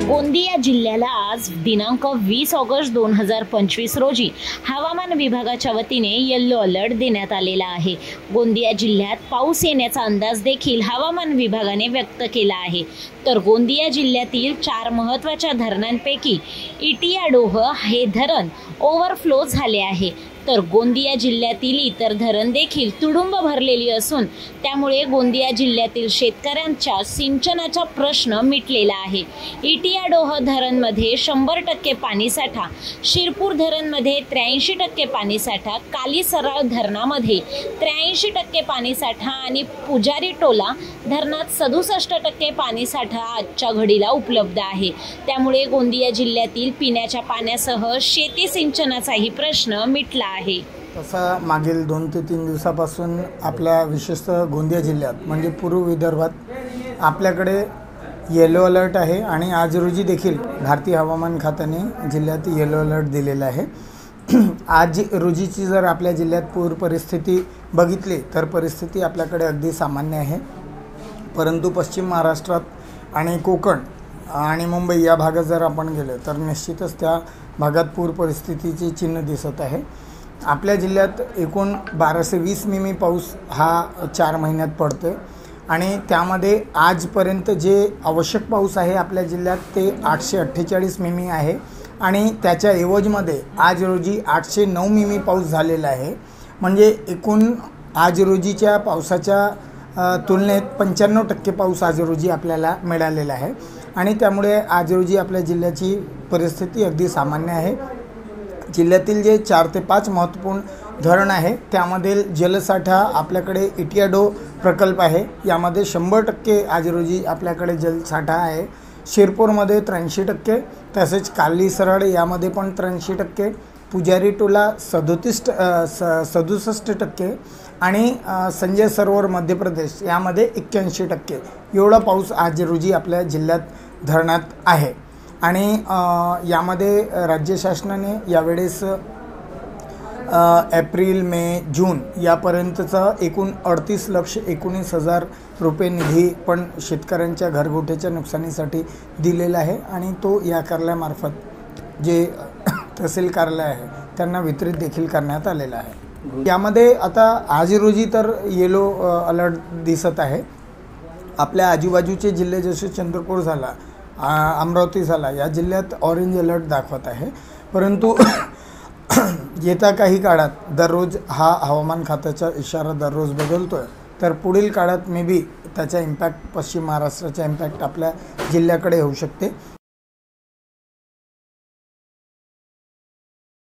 गोंदिया जिल्ह्याला आज दिनांक 20 ऑगस्ट 2025 रोजी हवामान विभागाच्या वतीने येलो अलर्ट देण्यात आलेला आहे। गोंदिया जिल्ह्यात पाऊस येण्याचा अंदाज देखील हवामान विभागाने व्यक्त केला आहे। तर गोंदिया जिल्ह्यातील 4 महत्त्वाच्या धरणांपैकी इटियाडोह हे धरण ओव्हरफ्लो झाले आहे। तर गोंदिया जिल्ह्यातील इतर धरण देखील तुडुंब भरलेली असून त्यामुळे गोंदिया जिल्ह्यातील शेतकऱ्यांच्या सिंचनाचा प्रश्न मिटलेला आहे। इटियाडोह धरणमध्ये 100% पाणीसाठा, शिरपूर धरणमध्ये 83% पाणीसाठा, कालीसराळ धरणामध्ये 83% पाणीसाठा आणि पुजारी टोला धरणात 67% पाणीसाठा आजच्या घडीला उपलब्ध आहे। त्यामुळे गोंदिया जिल्ह्यातील पिण्याच्या पाण्यासह शेती सिंचनाचाही प्रश्न मिटला आहे। तसा मागील 2 ते 3 दिवसापासून आपल्या विशेषतः गोंदिया जिल्ह्यात म्हणजे पूर्व विदर्भात आपल्याकडे येलो अलर्ट आहे आणि आज रोजी देखील भारतीय हवामान खात्याने जिल्ह्यात येलो अलर्ट दिलेला आहे। आज रोजीची जर आपल्या जिल्ह्यात पूर परिस्थिती बघितली तर परिस्थिती आपल्याकडे अगदी सामान्य आहे, परंतु पश्चिम महाराष्ट्रात आणि कोकण आणि मुंबई या भागात जर आपण गेलो तर निश्चितच त्या भागात पूर परिस्थितीची चिन्ह दिसत आहे। आपल्या जिल्ह्यात एकूण 1220 मिमी पाऊस हा 4 महिन्यात पडतो आणि त्यामध्ये आजपर्यंत जे आवश्यक पाऊस आहे आपल्या जिल्ह्यात ते 848 मिमी आहे आणि त्याच्या ऐवजमध्ये आज रोजी 809 मिमी पाऊस झालेला आहे। म्हणजे एकूण आज रोजीच्या पावसाच्या तुलनेत 95% पाऊस आज रोजी आपल्याला मिळालेला आहे आणि त्यामुळे आज रोजी आपल्या जिल्ह्याची परिस्थिती अगदी सामान्य आहे। जिल्ह्यातील जे 4 ते 5 महत्त्वपूर्ण धरण आहे त्यामधील जलसाठा आपल्याकडे इटियाडो प्रकल्प आहे, यामध्ये 100% आज रोजी आपल्याकडे जलसाठा आहे। शिरपूरमध्ये 83%, तसेच कालीसराळ यामध्ये पण 83%, पुजारी टोला 67% आणि संजय सरोवर मध्य प्रदेश यामध्ये 81% एवढा पाऊस आज रोजी आपल्या जिल्ह्यात धरणात आहे। आणि यामध्ये राज्य शासनाने यावेळेस एप्रिल, मे, जून यापर्यंतचा एकूण 38,19,000 रुपये निधी पण शेतकऱ्यांच्या घरगुतीच्या नुकसानीसाठी दिलेला आहे आणि तो या कार्यालयामार्फत जे तहसील कार्यालय आहे त्यांना वितरित देखील करण्यात आलेला आहे। यामध्ये आता आज रोजी तर येलो अलर्ट दिसत आहे। आपल्या आजूबाजूचे जिल्हे जसे चंद्रपूर झाला, अमरावती झाला या जिल्ह्यात ऑरेंज अलर्ट दाखवत आहे, परंतु येत्या काही काळात दररोज हा हवामान खात्याचा इशारा दररोज बदलतो आहे, तर पुढील काळात मे बी त्याचा इम्पॅक्ट पश्चिम महाराष्ट्राचा इम्पॅक्ट आपल्या जिल्ह्याकडे होऊ शकते।